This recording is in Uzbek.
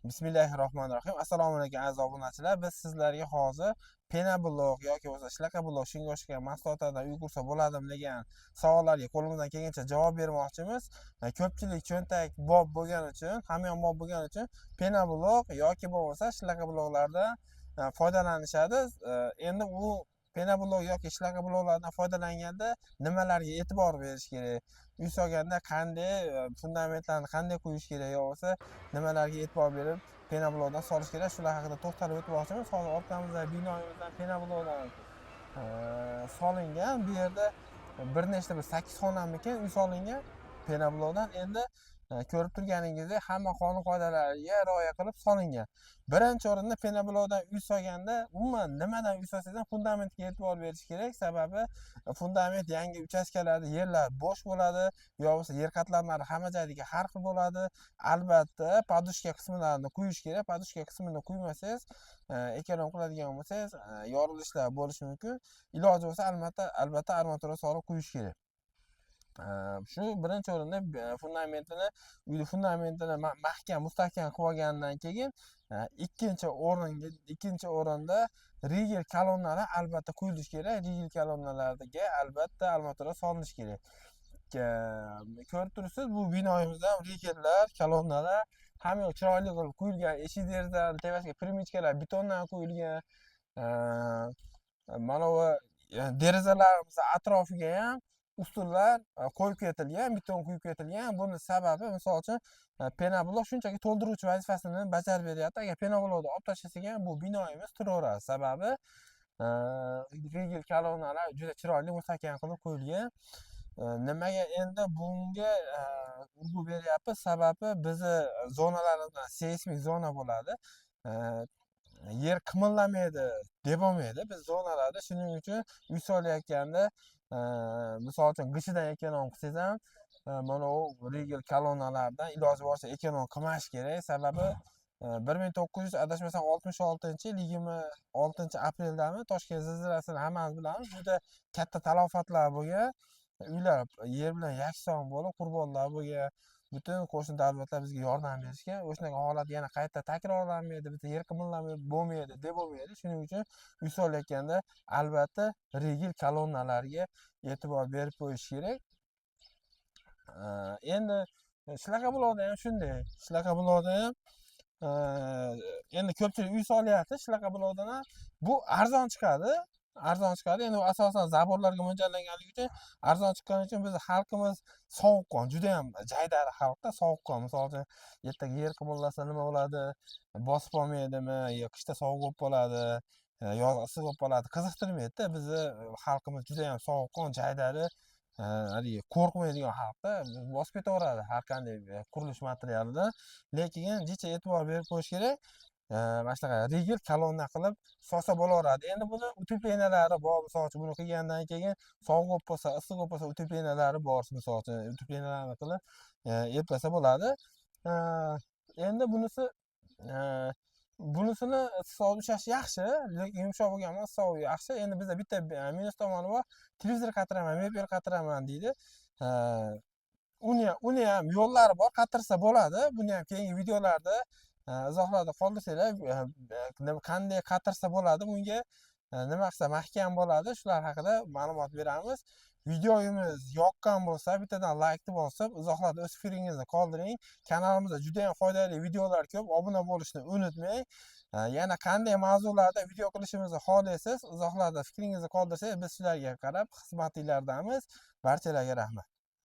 Bismillahirrohmanirrohim. Assalomu alaykum aziz obunachilar. Biz sizlarga hozir penablok yoki bo'lmasa shlakablok shunga o'xshagan mahsulotlardan ulgursa bo'ladimi degan savollarga qo'limizdan kelgancha javob bermoqchimiz. Ko'pchilik cho'ntak bob bo'lgani uchun, hamyon bob bo'lgani uchun penablok yoki bo'lmasa shlakabloklardan foydalanishadi. Endi u penablok yoki shlakabloklardan foydalanganda nimalarga e'tibor berish kerak? Uy solganda qanday fundamentlarni qanday quyish kerak, yo bo'lmasa nimalarga e'tibor berib penablokdan solish kerak, shular haqida to'xtalib o'tmoqchimiz. Hozir orqamizda binoyimizdan penablokdan solingan. Bu yerda bir nechta 8 xonamikin uy solingan penablokdan. Endi ko'rib turganingizdek hamma qonun qoidalariga rioya qilib solingan. Birinchi o'rinda penablokdan uy solganda umuman nimadan uy solsangiz ham fundamentga e'tibor berish kerak. Sababi fundament yangi uchastkalarda yerlar bo'sh bo'ladi, yo bo'lmasa yer qatlamlari hamma joydagi har xil bo'ladi. Albatta podushka qismlarini quyish kerak. Podushka qismini quymasangiz, ekonom qiladigan bo'lsangiz, yorilishlar bo'lishi mumkin. Iloji bo'lsa albatta armatura solib quyish kerak. Shu birinchi o'rinda uyni fundamentini mahkam mustahkam qilib olgandan keyin ikkinchi o'rinda rigel kolonnalar albatta quyilishi kerak. Rigel kolonnalarga albatta armatura solinishi kerak. Ko'rib turibsiz, bu binoyimizda rigellar, kolonnalar hamma chiroyli qilib quyilgan. Eshik derazalarning tepasiga pirimichkalar betondan quyilgan. Mana bu derazalarimiz atrofiga ham ustunlar qo'yib ketilgan, beton quyib ketilgan. Buni sababi, misol uchun, penablok shunchaki to'ldiruvchi vazifasini bajarib beryapti. Agar penablokni olib tashlasak ham bu binoyimiz turaveradi. Sababi rigel kolonnalar juda chiroyli mustahkam qilib qo'yilgan. Nimaga endi bunga urg'u beryapmiz? Sababi bizni zonalarimizda seysmik zona bo'ladi. Yer qimirlamaydi deb bo'lmaydi biz zonalarda. Shuning uchun uy solayotganda misol uchun g'ishidan ekonom qilsangiz ham mana u rigel kolonnalardan iloji boricha ekonom qilmash kerak. Sababi 1900 adashmasam 66-yil 26-apreldami Toshkent zilzilasini hammamiz bilamiz. Juda katta talafotlar bo'lgan. Uylar yer bilan yakson bo'lib qurbonlar bo'lgan. Butun qo'shni davlatlar bizga yordam berishgan. O'shanaqa holat yana qayta takrorlanmaydi, bitta yer qimirlamay bo'lmaydi deb bo'lmaydi. Shuning uchun uy solayotganda albatta rigel kolonnalarga e'tibor berib qo'yish kerak. Endi shlakablokda ham shunday. Shlakablokda ham endi ko'pchilik uy solyapti shlakablokdan ham. Bu arzon chiqadi. Endi u asosan zaborlarga mo'ljallanganligi uchun arzon chiqqani uchun biz xalqimiz sovuqqon, juda ham jaydari xalqda sovuqqon. Misol uchun ertaga yer qimirlasa nima bo'ladi? Bosib olmaydimi yo qishda sovuq bo'lib qoladi, yoz issiq bo'lib qoladi. Qiziqtirmaydi-da. Bizni xalqimiz juda ham sovuqqon, jaydari, haligi qo'rqmaydigan xalqda bosib ketaveradi har qanday qurilish materialidan. Lekin jicha e'tibor berib qo'yish kerak. Mana shunaqa rigel kolonna qilib solsa bo'laveradi. Endi buni utepleniyalari bor. Misol uchun buni qilgandan keyin sovuq bo'lib qolsa, issiq bo'lib qolsa utepleniyalari bor. Misol uchun utepleniyalarni qilib eplasa bo'ladi. Endi bunisini issiqsovuq ushlash yaxshi, lekin yumshoq bo'lgan issiqsovuq yaxshi. Endi bizda bitta minus tomoni bor. Televizor qatiraman, mebel qatiraman deydi. Uni ham yo'llari bor, qatirsa bo'ladi. Buni ham keyingi videolarda izohlarda qoldirsanglar, qanday qatirsa bo'ladi, bunga nima qilsa mahkam bo'ladi, shular haqida ma'lumot beramiz. Videomiz yoqqan bo'lsa, bittadan laykni bosib, izohlarda o'z fikringizni qoldiring. Kanalimizda juda ham foydali videolar ko'p, obuna bo'lishni unutmang. Yana qanday mavzularda video qilishimizni xohlaysiz, izohlarda fikringizni qoldirsangiz, biz sizlarga qarab xizmatinglardamiz. Barchalarga rahmat.